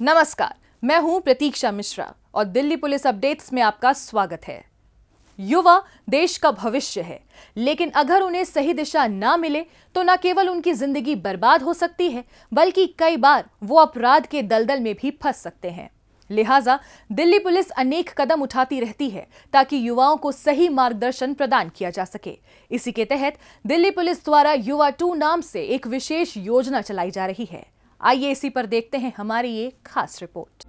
नमस्कार, मैं हूं प्रतीक्षा मिश्रा और दिल्ली पुलिस अपडेट्स में आपका स्वागत है। युवा देश का भविष्य है, लेकिन अगर उन्हें सही दिशा ना मिले तो न केवल उनकी जिंदगी बर्बाद हो सकती है, बल्कि कई बार वो अपराध के दलदल में भी फंस सकते हैं। लिहाजा दिल्ली पुलिस अनेक कदम उठाती रहती है ताकि युवाओं को सही मार्गदर्शन प्रदान किया जा सके। इसी के तहत दिल्ली पुलिस द्वारा युवा 2 नाम से एक विशेष योजना चलाई जा रही है। आइए इसी पर देखते हैं हमारी ये खास रिपोर्ट।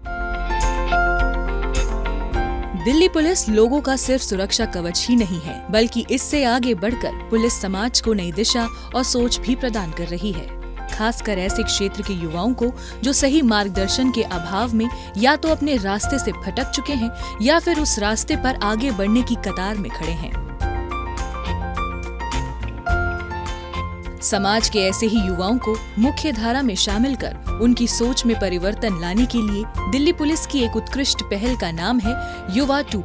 दिल्ली पुलिस लोगों का सिर्फ सुरक्षा कवच ही नहीं है, बल्कि इससे आगे बढ़कर पुलिस समाज को नई दिशा और सोच भी प्रदान कर रही है, खासकर ऐसे क्षेत्र के युवाओं को जो सही मार्गदर्शन के अभाव में या तो अपने रास्ते से भटक चुके हैं या फिर उस रास्ते पर आगे बढ़ने की कतार में खड़े हैं। समाज के ऐसे ही युवाओं को मुख्य धारा में शामिल कर उनकी सोच में परिवर्तन लाने के लिए दिल्ली पुलिस की एक उत्कृष्ट पहल का नाम है युवा 2।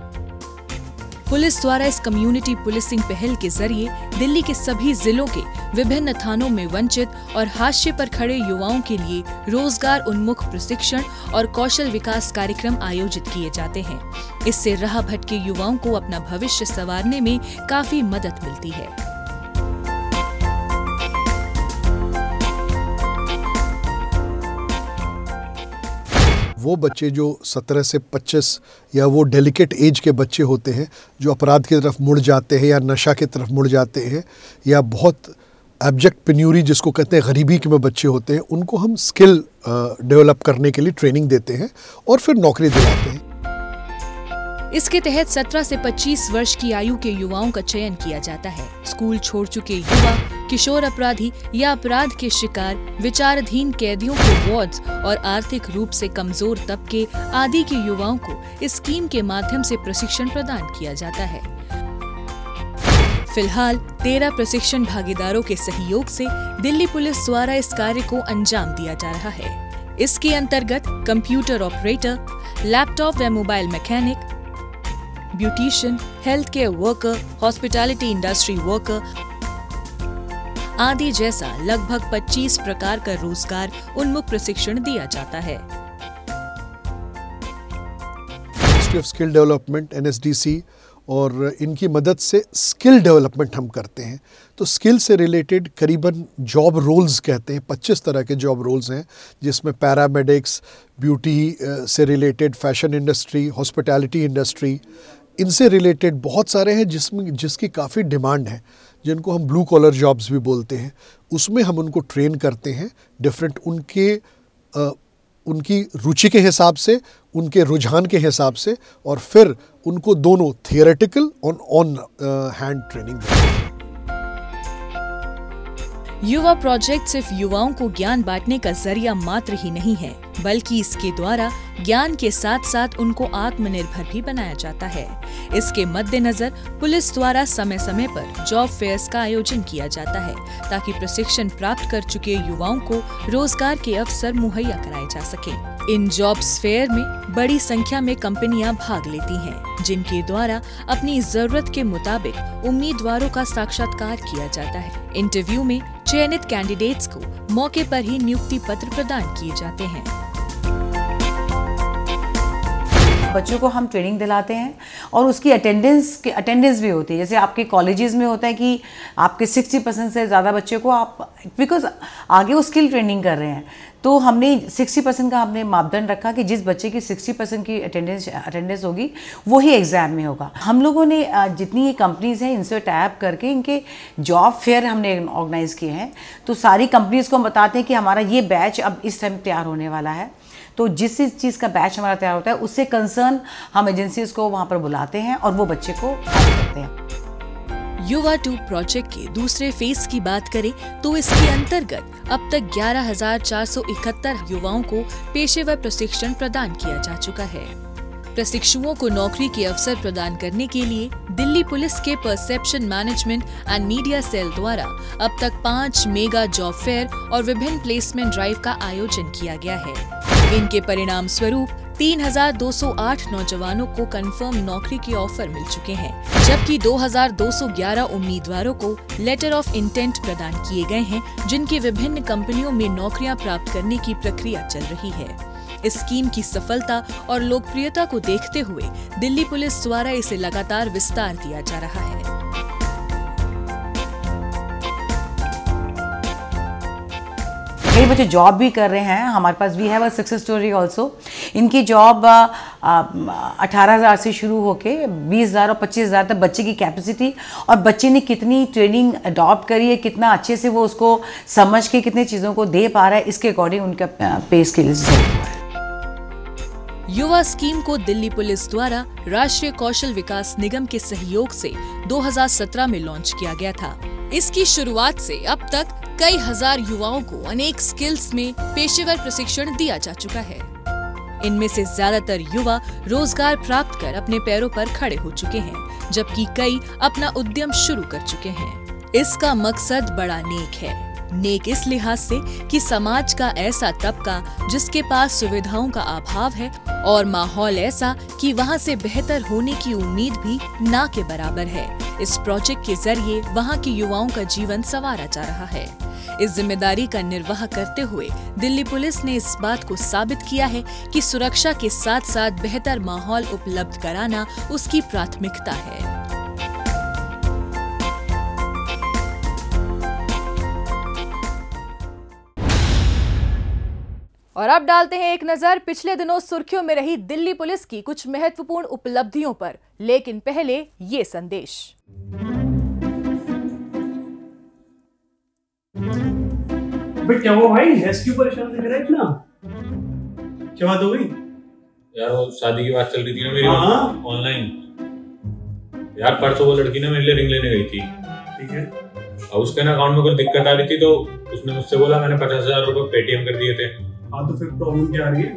पुलिस द्वारा इस कम्युनिटी पुलिसिंग पहल के जरिए दिल्ली के सभी जिलों के विभिन्न थानों में वंचित और हाशिए पर खड़े युवाओं के लिए रोजगार उन्मुख प्रशिक्षण और कौशल विकास कार्यक्रम आयोजित किए जाते हैं। इससे राह भटके युवाओं को अपना भविष्य संवारने में काफी मदद मिलती है। वो बच्चे जो 17 से 25 या वो डेलिकेट एज के बच्चे होते हैं जो अपराध की तरफ मुड़ जाते हैं या नशा की तरफ मुड़ जाते हैं या बहुत एब्जेक्ट पेन्यूरी जिसको कहते हैं गरीबी के में बच्चे होते हैं, उनको हम स्किल डेवलप करने के लिए ट्रेनिंग देते हैं और फिर नौकरी दिलाते हैं। इसके तहत 17 से 25 वर्ष की आयु के युवाओं का चयन किया जाता है। स्कूल छोड़ चुके युवा, किशोर अपराधी या अपराध के शिकार, विचाराधीन कैदियों के वार्ड्स और आर्थिक रूप से कमजोर तबके आदि के युवाओं को इस स्कीम के माध्यम से प्रशिक्षण प्रदान किया जाता है। फिलहाल 13 प्रशिक्षण भागीदारों के सहयोग से दिल्ली पुलिस द्वारा इस कार्य को अंजाम दिया जा रहा है। इसके अंतर्गत कंप्यूटर ऑपरेटर, लैपटॉप व mobile mechanic, beautician, health care worker, hospitality industry worker आदि जैसा लगभग 25 प्रकार का रोजगार उन्मुख प्रशिक्षण दिया जाता है। Ministry of skill development NSDC और इनकी मदद से स्किल डेवलपमेंट हम करते हैं। तो स्किल से रिलेटेड करीबन जॉब रोल्स कहते हैं, 25 तरह के जॉब रोल्स हैं, जिसमें पैरामेडिक्स, ब्यूटी से related, fashion industry, hospitality industry, इनसे रिलेटेड बहुत सारे हैं जिसकी काफ़ी डिमांड है, जिनको हम ब्लू कॉलर जॉब्स भी बोलते हैं। उसमें हम उनको ट्रेन करते हैं डिफरेंट उनकी रुचि के हिसाब से, उनके रुझान के हिसाब से, और फिर उनको दोनों थियोरेटिकल और ऑन हैंड ट्रेनिंग देते हैं। युवा प्रोजेक्ट सिर्फ युवाओं को ज्ञान बांटने का जरिया मात्र ही नहीं है, बल्कि इसके द्वारा ज्ञान के साथ साथ उनको आत्मनिर्भर भी बनाया जाता है। इसके मद्देनजर पुलिस द्वारा समय समय पर जॉब फेयर्स का आयोजन किया जाता है ताकि प्रशिक्षण प्राप्त कर चुके युवाओं को रोजगार के अवसर मुहैया कराए जा सके। इन जॉब्स फेयर में बड़ी संख्या में कंपनियां भाग लेती हैं, जिनके द्वारा अपनी जरूरत के मुताबिक उम्मीदवारों का साक्षात्कार किया जाता है। इंटरव्यू में चयनित कैंडिडेट्स को मौके पर ही नियुक्ति पत्र प्रदान किए जाते हैं। बच्चों को हम ट्रेनिंग दिलाते हैं और उसकी अटेंडेंस भी होती है। जैसे आपके कॉलेजेस में होता है कि आपके 60% से ज़्यादा बच्चे को आप बिकॉज आगे वो स्किल ट्रेनिंग कर रहे हैं, तो हमने 60% का हमने मापदंड रखा कि जिस बच्चे की 60% की अटेंडेंस होगी वही एग्ज़ाम में होगा। हम लोगों ने जितनी ये कंपनीज़ हैं इनसे टैप करके इनके जॉब फेयर हमने ऑर्गेनाइज़ किए हैं। तो सारी कंपनीज़ को हम बताते हैं कि हमारा ये बैच अब इस टाइम तैयार होने वाला है, तो जिस चीज़ का बैच हमारा तैयार होता है उससे कंसर्न हम एजेंसीज को वहाँ पर बुलाते हैं और वो बच्चे को करते हैं। युवा 2 प्रोजेक्ट के दूसरे फेज की बात करें तो इसके अंतर्गत अब तक 11,471 युवाओं को पेशेवर प्रशिक्षण प्रदान किया जा चुका है। प्रशिक्षुओं को नौकरी के अवसर प्रदान करने के लिए दिल्ली पुलिस के perception management and media cell द्वारा अब तक 5 मेगा जॉब फेयर और विभिन्न प्लेसमेंट ड्राइव का आयोजन किया गया है। इनके परिणाम स्वरूप 3,208 नौजवानों को कंफर्म नौकरी के ऑफर मिल चुके हैं, जबकि 2,211 उम्मीदवारों को लेटर ऑफ इंटेंट प्रदान किए गए हैं, जिनकी विभिन्न कंपनियों में नौकरियां प्राप्त करने की प्रक्रिया चल रही है। इस स्कीम की सफलता और लोकप्रियता को देखते हुए दिल्ली पुलिस द्वारा इसे लगातार विस्तार दिया जा रहा है। कई बच्चे जॉब भी कर रहे हैं। हमारे पास we have a success story also. इनकी जॉब 18,000 से शुरू होके 20,000 और 25,000 तक बच्चे की कैपेसिटी, और बच्चे ने कितनी ट्रेनिंग अडॉप्ट करी है, कितना अच्छे से वो उसको समझ के कितनी चीज़ों को दे पा रहा है, इसके अकॉर्डिंग उनका पे स्किल्स है। युवा स्कीम को दिल्ली पुलिस द्वारा राष्ट्रीय कौशल विकास निगम के सहयोग से 2017 में लॉन्च किया गया था। इसकी शुरुआत से अब तक कई हजार युवाओं को अनेक स्किल्स में पेशेवर प्रशिक्षण दिया जा चुका है। इनमें से ज्यादातर युवा रोजगार प्राप्त कर अपने पैरों पर खड़े हो चुके हैं, जबकि कई अपना उद्यम शुरू कर चुके हैं। इसका मकसद बड़ा नेक है। नेक इस लिहाज से कि समाज का ऐसा तबका जिसके पास सुविधाओं का अभाव है और माहौल ऐसा कि वहां से बेहतर होने की उम्मीद भी ना के बराबर है। इस प्रोजेक्ट के जरिए वहां के युवाओं का जीवन संवारा जा रहा है। इस जिम्मेदारी का निर्वाह करते हुए दिल्ली पुलिस ने इस बात को साबित किया है कि सुरक्षा के साथ साथ बेहतर माहौल उपलब्ध कराना उसकी प्राथमिकता है। और अब डालते हैं एक नजर पिछले दिनों सुर्खियों में रही दिल्ली पुलिस की कुछ महत्वपूर्ण उपलब्धियों पर, लेकिन पहले ये संदेश। क्या हुआ भाई, क्यों परेशान दिख रहा है इतना? क्या बात हो गई यार? वो शादी की बात चल रही थी ना मेरी ऑनलाइन। यार परसों वो लड़की ना मेरे लिए रिंग लेने गई थी, ठीक है? और उसके ना अकाउंट में कुछ दिक्कत आ रही थी, तो उसने मुझसे बोला, मैंने 50,000 रुपए पेटीएम कर दिए थे। हाँ, तो फिर प्रॉब्लम क्या आ रही है?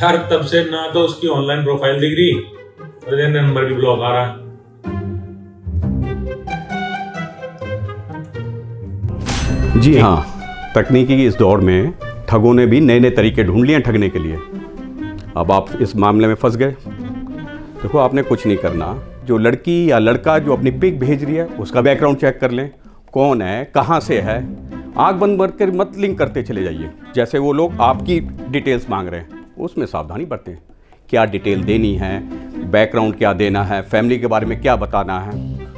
यार तब से ना तो उसकी ऑनलाइन प्रोफाइल दिख रही और नंबर भी ब्लॉक आ रहा है। जी हाँ, तकनीकी की इस दौर में ठगों ने भी नए नए तरीके ढूंढ लिए ठगने के लिए। अब आप इस मामले में फंस गए। देखो, आपने कुछ नहीं करना। जो लड़की या लड़का जो अपनी पिक भेज रही है उसका बैकग्राउंड चेक कर लें, कौन है, कहाँ से है। आंख बंद कर मत लिंक करते चले जाइए। जैसे वो लोग आपकी डिटेल्स मांग रहे हैं, उसमें सावधानी बरतें। क्या डिटेल देनी है, बैकग्राउंड क्या देना है, फैमिली के बारे में क्या बताना है,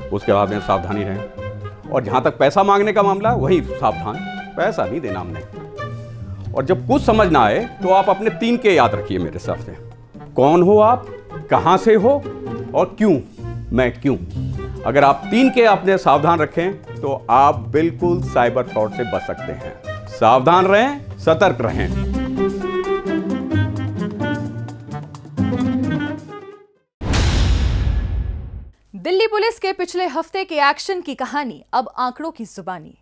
उसके बाद में सावधानी रहें। और जहाँ तक पैसा मांगने का मामला, वही सावधान, पैसा नहीं देना हमने। और जब कुछ समझ ना आए तो आप अपने 3 के याद रखिए मेरे हिसाब से। कौन हो आप, कहाँ से हो और क्यों, मैं क्यों। अगर आप 3 के आपने सावधान रखें तो आप बिल्कुल साइबर फ्रॉड से बच सकते हैं। सावधान रहें, सतर्क रहें। दिल्ली पुलिस के पिछले हफ्ते के एक्शन की कहानी अब आंकड़ों की जुबानी।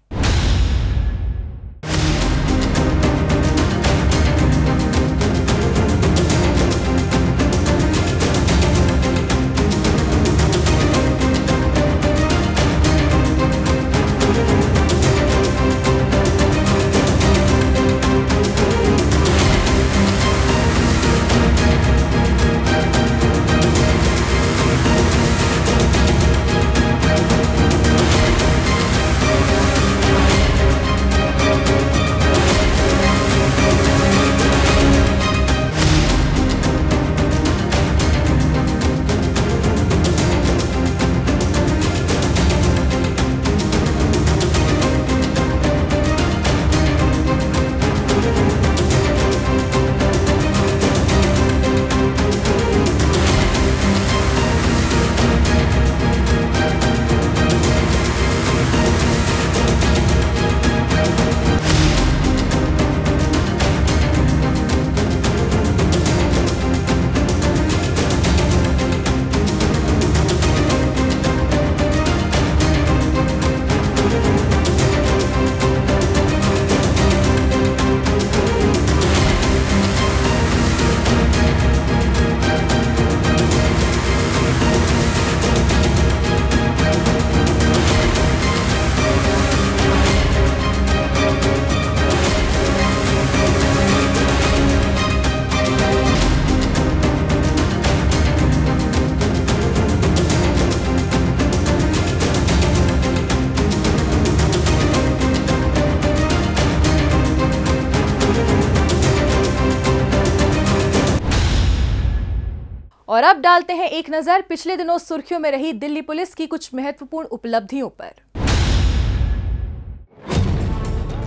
और अब डालते हैं एक नजर पिछले दिनों सुर्खियों में रही दिल्ली पुलिस की कुछ महत्वपूर्ण उपलब्धियों पर।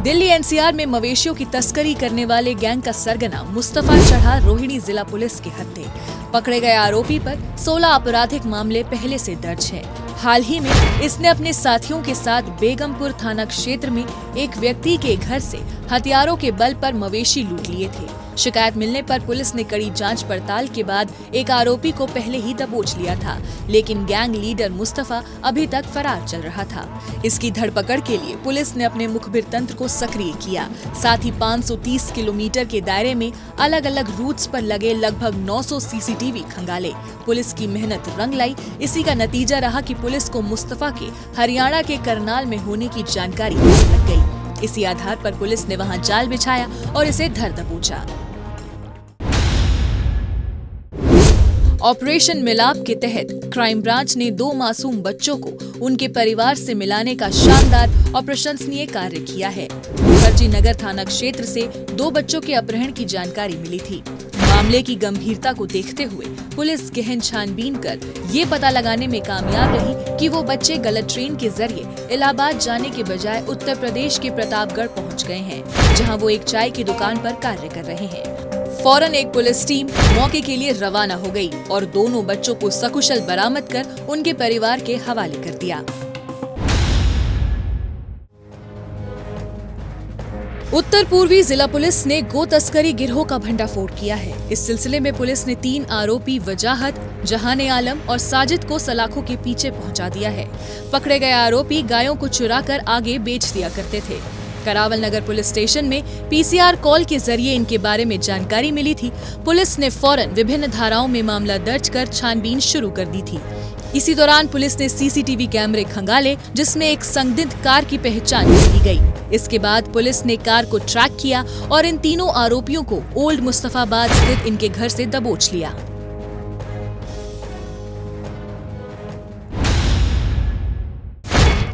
दिल्ली एनसीआर में मवेशियों की तस्करी करने वाले गैंग का सरगना मुस्तफा चढ़ा रोहिणी जिला पुलिस के हत्थे। पकड़े गए आरोपी पर 16 आपराधिक मामले पहले से दर्ज हैं। हाल ही में इसने अपने साथियों के साथ बेगमपुर थाना क्षेत्र में एक व्यक्ति के घर से हथियारों के बल पर मवेशी लूट लिए थे। शिकायत मिलने पर पुलिस ने कड़ी जांच पड़ताल के बाद एक आरोपी को पहले ही दबोच लिया था, लेकिन गैंग लीडर मुस्तफा अभी तक फरार चल रहा था। इसकी धरपकड़ के लिए पुलिस ने अपने मुखबिर तंत्र को सक्रिय किया, साथ ही 530 किलोमीटर के दायरे में अलग अलग रूट्स पर लगे लगभग 900 सीसीटीवी खंगाले। पुलिस की मेहनत रंग लाई। इसी का नतीजा रहा कि पुलिस को मुस्तफा के हरियाणा के करनाल में होने की जानकारी लग गई। इसी आधार पर पुलिस ने वहां जाल बिछाया और इसे धर दबोचा। ऑपरेशन मिलाप के तहत क्राइम ब्रांच ने 2 मासूम बच्चों को उनके परिवार से मिलाने का शानदार और प्रशंसनीय कार्य किया है। मुखर्जी नगर थाना क्षेत्र से 2 बच्चों के अपहरण की जानकारी मिली थी। मामले की गंभीरता को देखते हुए पुलिस गहन छानबीन कर ये पता लगाने में कामयाब रही कि वो बच्चे गलत ट्रेन के जरिए इलाहाबाद जाने के बजाय उत्तर प्रदेश के प्रतापगढ़ पहुंच गए हैं, जहां वो एक चाय की दुकान पर कार्य कर रहे हैं। फौरन एक पुलिस टीम मौके के लिए रवाना हो गई और दोनों बच्चों को सकुशल बरामद कर उनके परिवार के हवाले कर दिया। उत्तर पूर्वी जिला पुलिस ने गो तस्करी गिरोह का भंडाफोड़ किया है। इस सिलसिले में पुलिस ने 3 आरोपी वजाहत, जहान आलम और साजिद को सलाखों के पीछे पहुंचा दिया है। पकड़े गए आरोपी गायों को चुराकर आगे बेच दिया करते थे। करावल नगर पुलिस स्टेशन में पीसीआर कॉल के जरिए इनके बारे में जानकारी मिली थी। पुलिस ने फौरन विभिन्न धाराओं में मामला दर्ज कर छानबीन शुरू कर दी थी। इसी दौरान पुलिस ने सीसीटीवी कैमरे खंगाले, जिसमें एक संदिग्ध कार की पहचान की गई। इसके बाद पुलिस ने कार को ट्रैक किया और इन तीनों आरोपियों को ओल्ड मुस्तफाबाद स्थित इनके घर से दबोच लिया।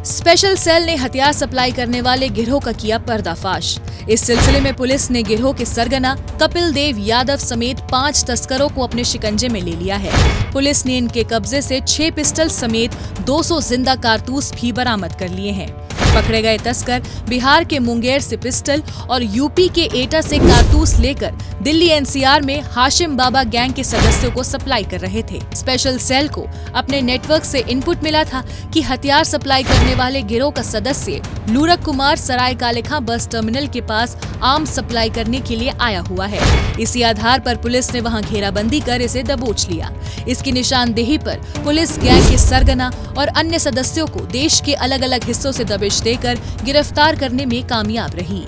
स्पेशल सेल ने हथियार सप्लाई करने वाले गिरोह का किया पर्दाफाश। इस सिलसिले में पुलिस ने गिरोह के सरगना कपिल देव यादव समेत 5 तस्करों को अपने शिकंजे में ले लिया है। पुलिस ने इनके कब्जे से 6 पिस्टल समेत 200 जिंदा कारतूस भी बरामद कर लिए हैं। पकड़े गए तस्कर बिहार के मुंगेर से पिस्टल और यूपी के एटा से कारतूस लेकर दिल्ली एनसीआर में हाशिम बाबा गैंग के सदस्यों को सप्लाई कर रहे थे। स्पेशल सेल को अपने नेटवर्क से इनपुट मिला था कि हथियार सप्लाई करने वाले गिरोह का सदस्य लूरक कुमार सराय कालेखां बस टर्मिनल के पास आम सप्लाई करने के लिए आया हुआ है। इसी आधार पर पुलिस ने वहां घेराबंदी कर इसे दबोच लिया। इसकी निशानदेही पर पुलिस गैंग के सरगना और अन्य सदस्यों को देश के अलग अलग हिस्सों से दबिश देकर गिरफ्तार करने में कामयाब रही।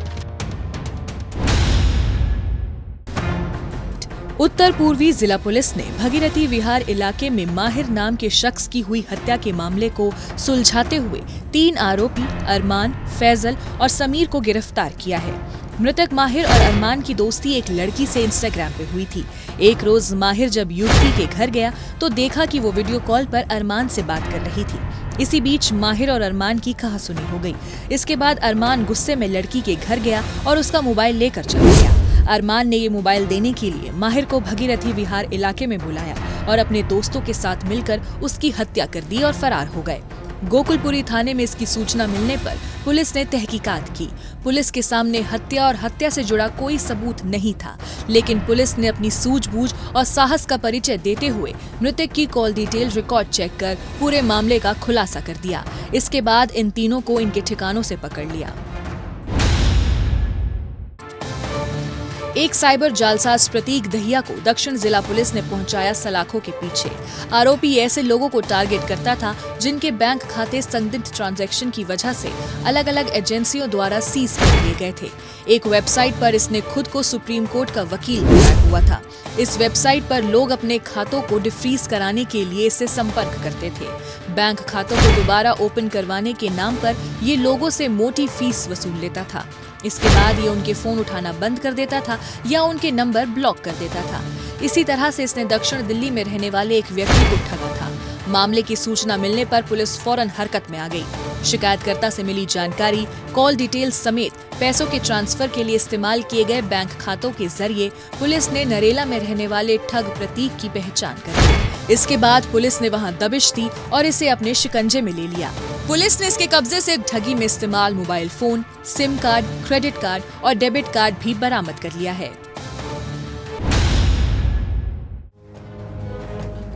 उत्तर पूर्वी जिला पुलिस ने भगीरथी विहार इलाके में माहिर नाम के शख्स की हुई हत्या के मामले को सुलझाते हुए 3 आरोपी अरमान, फैजल और समीर को गिरफ्तार किया है। मृतक माहिर और अरमान की दोस्ती एक लड़की से इंस्टाग्राम पे हुई थी। एक रोज माहिर जब युवती के घर गया तो देखा कि वो वीडियो कॉल पर अरमान से बात कर रही थी। इसी बीच माहिर और अरमान की कहासुनी हो गई। इसके बाद अरमान गुस्से में लड़की के घर गया और उसका मोबाइल लेकर चला गया। अरमान ने ये मोबाइल देने के लिए माहिर को भगीरथी विहार इलाके में बुलाया और अपने दोस्तों के साथ मिलकर उसकी हत्या कर दी और फरार हो गए। गोकुलपुरी थाने में इसकी सूचना मिलने पर पुलिस ने तहकीकात की। पुलिस के सामने हत्या और हत्या से जुड़ा कोई सबूत नहीं था, लेकिन पुलिस ने अपनी सूझबूझ और साहस का परिचय देते हुए मृतक की कॉल डिटेल रिकॉर्ड चेक कर पूरे मामले का खुलासा कर दिया। इसके बाद इन तीनों को इनके ठिकानों से पकड़ लिया। एक साइबर जालसाज प्रतीक दहिया को दक्षिण जिला पुलिस ने पहुंचाया सलाखों के पीछे। आरोपी ऐसे लोगों को टारगेट करता था जिनके बैंक खाते संदिग्ध ट्रांजैक्शन की वजह से अलग अलग एजेंसियों द्वारा सीज कर दिए गए थे। एक वेबसाइट पर इसने खुद को सुप्रीम कोर्ट का वकील बनाया हुआ था। इस वेबसाइट पर लोग अपने खातों को डिफ्रीज कराने के लिए इससे संपर्क करते थे। बैंक खातों को दोबारा ओपन करवाने के नाम पर ये लोगों से मोटी फीस वसूल लेता था। इसके बाद ये उनके फोन उठाना बंद कर देता था या उनके नंबर ब्लॉक कर देता था। इसी तरह से इसने दक्षिण दिल्ली में रहने वाले एक व्यक्ति को ठगा था। मामले की सूचना मिलने पर पुलिस फौरन हरकत में आ गई। शिकायतकर्ता से मिली जानकारी, कॉल डिटेल्स समेत पैसों के ट्रांसफर के लिए इस्तेमाल किए गए बैंक खातों के जरिए पुलिस ने नरेला में रहने वाले ठग प्रतीक की पहचान कर ली। इसके बाद पुलिस ने वहां दबिश दी और इसे अपने शिकंजे में ले लिया। पुलिस ने इसके कब्जे से ठगी में इस्तेमाल mobile phone, SIM card, credit card और डेबिट कार्ड भी बरामद कर लिया है।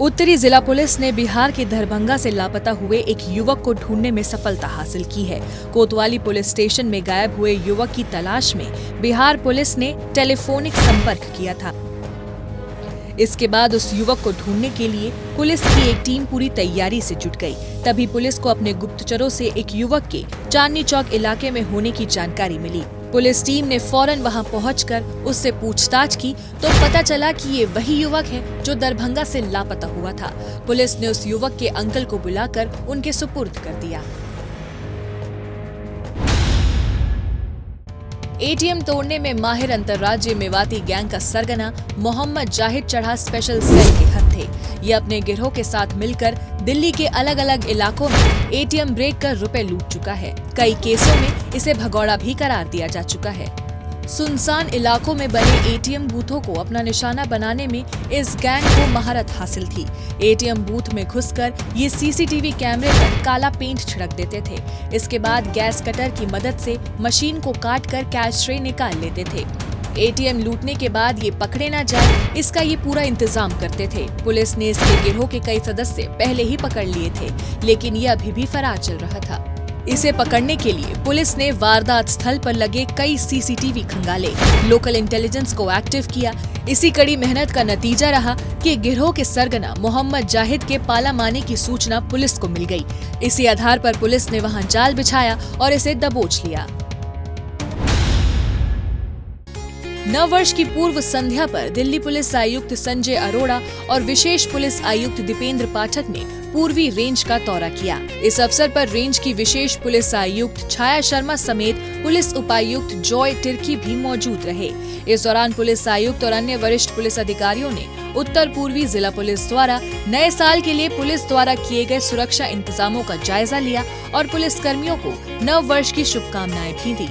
उत्तरी जिला पुलिस ने बिहार के दरभंगा से लापता हुए एक युवक को ढूंढने में सफलता हासिल की है। कोतवाली पुलिस स्टेशन में गायब हुए युवक की तलाश में बिहार पुलिस ने टेलीफोनिक संपर्क किया था। इसके बाद उस युवक को ढूंढने के लिए पुलिस की एक टीम पूरी तैयारी से जुट गई। तभी पुलिस को अपने गुप्तचरों से एक युवक के चांदनी चौक इलाके में होने की जानकारी मिली। पुलिस टीम ने फौरन वहां पहुंचकर उससे पूछताछ की तो पता चला कि ये वही युवक है जो दरभंगा से लापता हुआ था। पुलिस ने उस युवक के अंकल को बुलाकर उनके सुपुर्द कर दिया। एटीएम तोड़ने में माहिर अंतर्राज्यीय मेवाती गैंग का सरगना मोहम्मद जाहिद चढ़ा स्पेशल सेल के हत्थे। ये अपने गिरोह के साथ मिलकर दिल्ली के अलग अलग इलाकों में एटीएम ब्रेक कर रुपए लूट चुका है। कई केसों में इसे भगौड़ा भी करार दिया जा चुका है। सुनसान इलाकों में बने एटीएम बूथों को अपना निशाना बनाने में इस गैंग को महारत हासिल थी। एटीएम बूथ में घुसकर ये सीसीटीवी कैमरे पर काला पेंट छिड़क देते थे। इसके बाद गैस कटर की मदद से मशीन को काटकर कैश ट्रे निकाल लेते थे। एटीएम लूटने के बाद ये पकड़े न जाए, इसका ये पूरा इंतजाम करते थे। पुलिस ने इसके गिरोह के कई सदस्य पहले ही पकड़ लिए थे, लेकिन ये अभी भी फरार चल रहा था। इसे पकड़ने के लिए पुलिस ने वारदात स्थल पर लगे कई सीसीटीवी खंगाले, लोकल इंटेलिजेंस को एक्टिव किया। इसी कड़ी मेहनत का नतीजा रहा कि गिरोह के सरगना मोहम्मद जाहिद के पाला मारने की सूचना पुलिस को मिल गई। इसी आधार पर पुलिस ने वहां जाल बिछाया और इसे दबोच लिया। नववर्ष की पूर्व संध्या पर दिल्ली पुलिस आयुक्त संजय अरोड़ा और विशेष पुलिस आयुक्त दीपेंद्र पाठक ने पूर्वी रेंज का दौरा किया। इस अवसर पर रेंज की विशेष पुलिस आयुक्त छाया शर्मा समेत पुलिस उपायुक्त जॉय तिर्की भी मौजूद रहे। इस दौरान पुलिस आयुक्त और अन्य वरिष्ठ पुलिस अधिकारियों ने उत्तर पूर्वी जिला पुलिस द्वारा नए साल के लिए पुलिस द्वारा किए गए सुरक्षा इंतजामों का जायजा लिया और पुलिस कर्मियों को नव वर्ष की शुभकामनाएं भी दी।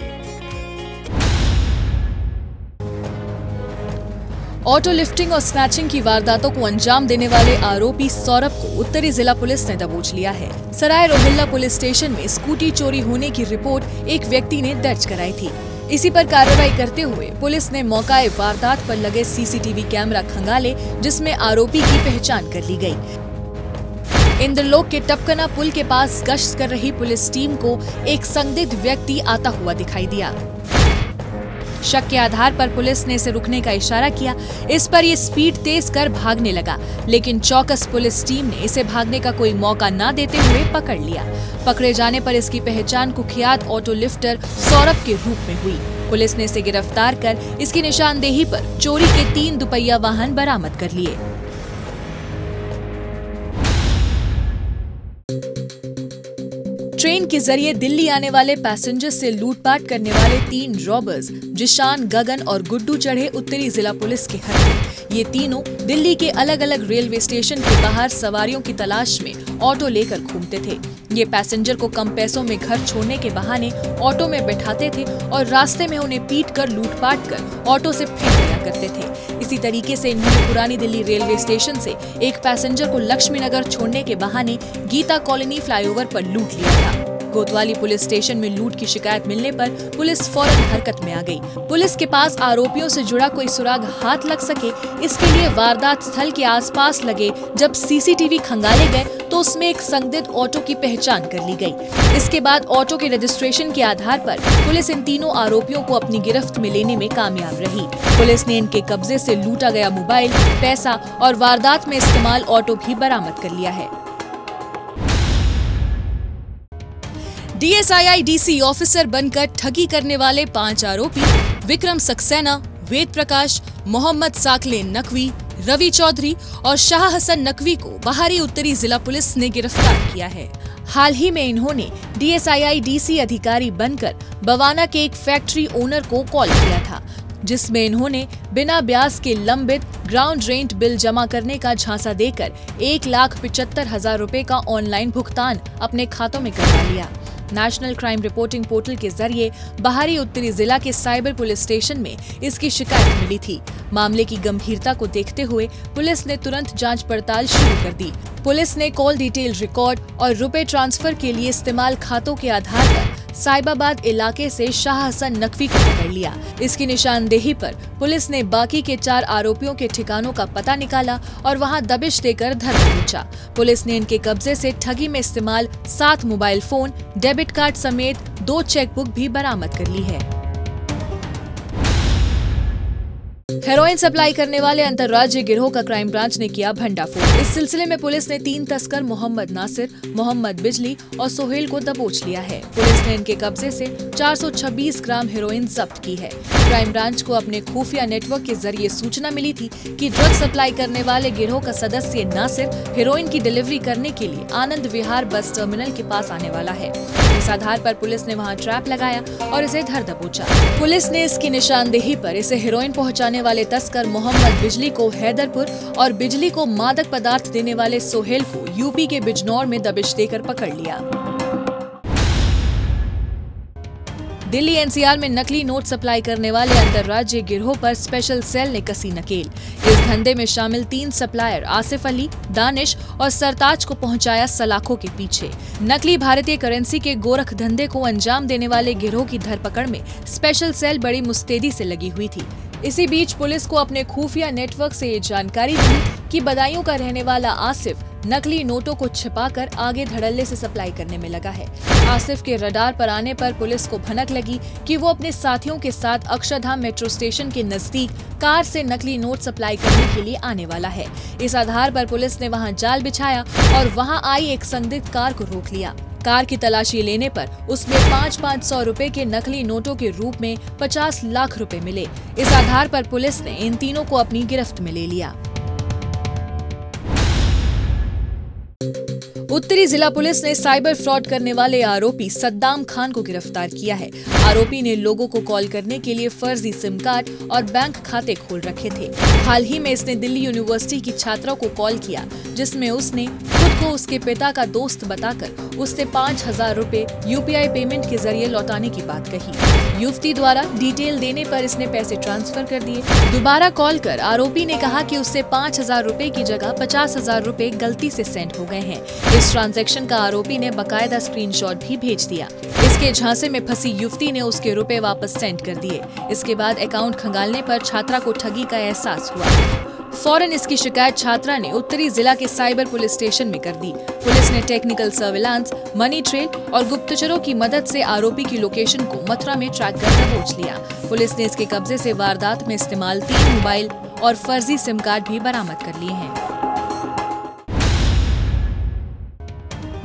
ऑटो लिफ्टिंग और स्नैचिंग की वारदातों को अंजाम देने वाले आरोपी सौरभ को उत्तरी जिला पुलिस ने दबोच लिया है। सराय रोहिल्ला पुलिस स्टेशन में स्कूटी चोरी होने की रिपोर्ट एक व्यक्ति ने दर्ज कराई थी। इसी पर कार्रवाई करते हुए पुलिस ने मौकाए वारदात पर लगे सीसीटीवी कैमरा खंगाले, जिसमें आरोपी की पहचान कर ली गई। इंद्रलोक के टपकना पुल के पास गश्त कर रही पुलिस टीम को एक संदिग्ध व्यक्ति आता हुआ दिखाई दिया। शक के आधार पर पुलिस ने इसे रुकने का इशारा किया। इस पर ये स्पीड तेज कर भागने लगा, लेकिन चौकस पुलिस टीम ने इसे भागने का कोई मौका न देते हुए पकड़ लिया। पकड़े जाने पर इसकी पहचान कुख्यात ऑटो लिफ्टर सौरभ के रूप में हुई। पुलिस ने इसे गिरफ्तार कर इसकी निशानदेही पर चोरी के 3 दुपहिया वाहन बरामद कर लिए। ट्रेन के जरिए दिल्ली आने वाले पैसेंजर से लूटपाट करने वाले 3 रॉबर्स जिशान, गगन और गुड्डू चढ़े उत्तरी जिला पुलिस के हत्थे। ये तीनों दिल्ली के अलग अलग रेलवे स्टेशन के बाहर सवारियों की तलाश में ऑटो लेकर घूमते थे। ये पैसेंजर को कम पैसों में घर छोड़ने के बहाने ऑटो में बैठाते थे और रास्ते में उन्हें पीट कर लूटपाट कर ऑटो से फेंक दिया करते थे। इसी तरीके से इन्होंने पुरानी दिल्ली रेलवे स्टेशन से एक पैसेंजर को लक्ष्मी नगर छोड़ने के बहाने गीता कॉलोनी फ्लाईओवर पर लूट लिया था। कोतवाली पुलिस स्टेशन में लूट की शिकायत मिलने पर पुलिस फौरन हरकत में आ गई। पुलिस के पास आरोपियों से जुड़ा कोई सुराग हाथ लग सके, इसके लिए वारदात स्थल के आसपास लगे जब सीसीटीवी खंगाले गए तो उसमें एक संदिग्ध ऑटो की पहचान कर ली गई। इसके बाद ऑटो के रजिस्ट्रेशन के आधार पर पुलिस इन तीनों आरोपियों को अपनी गिरफ्त में लेने में कामयाब रही। पुलिस ने इनके कब्जे से लूटा गया मोबाइल, पैसा और वारदात में इस्तेमाल ऑटो भी बरामद कर लिया है। DSII DC ऑफिसर बनकर ठगी करने वाले 5 आरोपी विक्रम सक्सेना, वेद प्रकाश, मोहम्मद साकले नकवी, रवि चौधरी और शाह हसन नकवी को बाहरी उत्तरी जिला पुलिस ने गिरफ्तार किया है। हाल ही में इन्होंने DSII DC अधिकारी बनकर बवाना के एक फैक्ट्री ओनर को कॉल किया था, जिसमें इन्होंने बिना ब्याज के लंबित ग्राउंड रेंट बिल जमा करने का झांसा देकर 1,75,000 रुपए का ऑनलाइन भुगतान अपने खातों में करवा लिया। नेशनल क्राइम रिपोर्टिंग पोर्टल के जरिए बाहरी उत्तरी जिला के साइबर पुलिस स्टेशन में इसकी शिकायत मिली थी। मामले की गंभीरता को देखते हुए पुलिस ने तुरंत जांच पड़ताल शुरू कर दी। पुलिस ने कॉल डिटेल रिकॉर्ड और रुपए ट्रांसफर के लिए इस्तेमाल खातों के आधार पर साहिबाबाद इलाके से शाह हसन नकवी को पकड़ लिया। इसकी निशानदेही पर पुलिस ने बाकी के 4 आरोपियों के ठिकानों का पता निकाला और वहां दबिश देकर धर दबोचा। पुलिस ने इनके कब्जे से ठगी में इस्तेमाल 7 मोबाइल फोन, डेबिट कार्ड समेत 2 चेकबुक भी बरामद कर ली है। हेरोइन सप्लाई करने वाले अंतर्राज्यीय गिरोह का क्राइम ब्रांच ने किया भंडाफोड़। इस सिलसिले में पुलिस ने 3 तस्कर मोहम्मद नासिर, मोहम्मद बिजली और सोहेल को दबोच लिया है। पुलिस ने इनके कब्जे से 426 ग्राम हेरोइन जब्त की है। क्राइम ब्रांच को अपने खुफिया नेटवर्क के जरिए सूचना मिली थी कि ड्रग सप्लाई करने वाले गिरोह का सदस्य नासिर हेरोइन की डिलीवरी करने के लिए आनंद विहार बस टर्मिनल के पास आने वाला है। इस आधार पर पुलिस ने वहां ट्रैप लगाया और इसे धर दबोचा। पुलिस ने इसकी निशानदेही पर इसे हेरोइन पहुंचाने वाले तस्कर मोहम्मद बिजली को हैदरपुर और बिजली को मादक पदार्थ देने वाले सोहेल को यूपी के बिजनौर में दबिश देकर पकड़ लिया। दिल्ली एनसीआर में नकली नोट सप्लाई करने वाले अंतर्राज्यीय गिरोह पर स्पेशल सेल ने कसी नकेल। इस धंधे में शामिल 3 सप्लायर आसिफ अली, दानिश और सरताज को पहुंचाया सलाखों के पीछे। नकली भारतीय करेंसी के गोरख धंधे को अंजाम देने वाले गिरोह की धरपकड़ में स्पेशल सेल बड़ी मुस्तैदी से लगी हुई थी। इसी बीच पुलिस को अपने खुफिया नेटवर्क से ये जानकारी थी कि बदायूं का रहने वाला आसिफ नकली नोटों को छिपाकर आगे धड़ल्ले से सप्लाई करने में लगा है। आसिफ के रडार पर आने पर पुलिस को भनक लगी कि वो अपने साथियों के साथ अक्षरधाम मेट्रो स्टेशन के नजदीक कार से नकली नोट सप्लाई करने के लिए आने वाला है। इस आधार पर पुलिस ने वहां जाल बिछाया और वहां आई एक संदिग्ध कार को रोक लिया। कार की तलाशी लेने पर उसमें 500 रुपए के नकली नोटों के रूप में 50 लाख रुपए मिले। इस आधार पर पुलिस ने इन तीनों को अपनी गिरफ्त में ले लिया। उत्तरी जिला पुलिस ने साइबर फ्रॉड करने वाले आरोपी सद्दाम खान को गिरफ्तार किया है। आरोपी ने लोगों को कॉल करने के लिए फर्जी सिम कार्ड और बैंक खाते खोल रखे थे। हाल ही में इसने दिल्ली यूनिवर्सिटी की छात्रा को कॉल किया, जिसमें उसने खुद को उसके पिता का दोस्त बताकर उससे 5000 रुपए यूपीआई पेमेंट के जरिए लौटाने की बात कही। युवती द्वारा डिटेल देने पर इसने पैसे ट्रांसफर कर दिए। दोबारा कॉल कर आरोपी ने कहा कि उससे 5000 रुपए की जगह 50,000 रुपए गलती से सेंड हो गए हैं। इस ट्रांजैक्शन का आरोपी ने बकायदा स्क्रीनशॉट भी भेज दिया। इसके झांसे में फंसी युवती ने उसके रुपए वापस सेंड कर दिए। इसके बाद अकाउंट खंगालने पर छात्रा को ठगी का एहसास हुआ। फौरन इसकी शिकायत छात्रा ने उत्तरी जिला के साइबर पुलिस स्टेशन में कर दी। पुलिस ने टेक्निकल सर्विलांस, मनी ट्रेल और गुप्तचरों की मदद से आरोपी की लोकेशन को मथुरा में ट्रैक कर दबोच लिया। पुलिस ने इसके कब्जे से वारदात में इस्तेमाल 3 मोबाइल और फर्जी सिम कार्ड भी बरामद कर लिए हैं।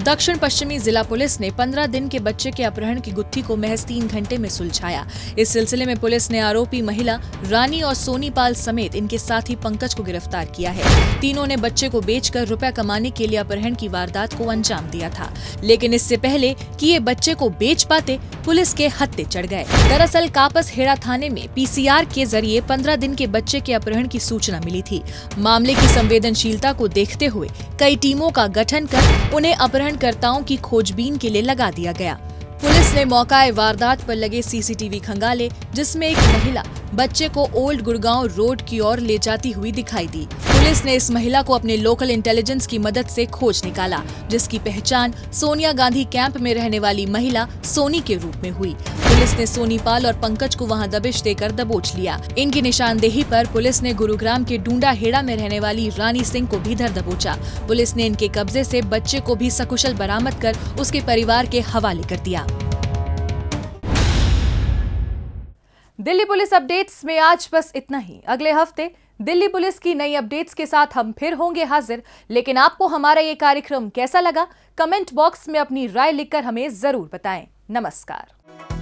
दक्षिण पश्चिमी जिला पुलिस ने 15 दिन के बच्चे के अपहरण की गुत्थी को महज 3 घंटे में सुलझाया। इस सिलसिले में पुलिस ने आरोपी महिला रानी और सोनी पाल समेत इनके साथी पंकज को गिरफ्तार किया है। तीनों ने बच्चे को बेचकर रुपया कमाने के लिए अपहरण की वारदात को अंजाम दिया था, लेकिन इससे पहले कि ये बच्चे को बेच पाते पुलिस के हत्थे चढ़ गए। दरअसल कापस हेड़ा थाने में पीसीआर के जरिए 15 दिन के बच्चे के अपहरण की सूचना मिली थी। मामले की संवेदनशीलता को देखते हुए कई टीमों का गठन कर उन्हें अपहरणकर्ताओं की खोजबीन के लिए लगा दिया गया। पुलिस ने मौकाए वारदात पर लगे सीसीटीवी खंगाले, जिसमें एक महिला बच्चे को ओल्ड गुड़गांव रोड की ओर ले जाती हुई दिखाई दी। पुलिस ने इस महिला को अपने लोकल इंटेलिजेंस की मदद से खोज निकाला, जिसकी पहचान सोनिया गांधी कैंप में रहने वाली महिला सोनी के रूप में हुई। पुलिस ने सोनी पाल और पंकज को वहां दबिश देकर दबोच लिया। इनकी निशानदेही पर पुलिस ने गुरुग्राम के डूंडा हेड़ा में रहने वाली रानी सिंह को भी धर दबोचा। पुलिस ने इनके कब्जे से बच्चे को भी सकुशल बरामद कर उसके परिवार के हवाले कर दिया। दिल्ली पुलिस अपडेट्स में आज बस इतना ही। अगले हफ्ते दिल्ली पुलिस की नई अपडेट्स के साथ हम फिर होंगे हाजिर। लेकिन आपको हमारा ये कार्यक्रम कैसा लगा, कमेंट बॉक्स में अपनी राय लिखकर हमें जरूर बताएं। नमस्कार।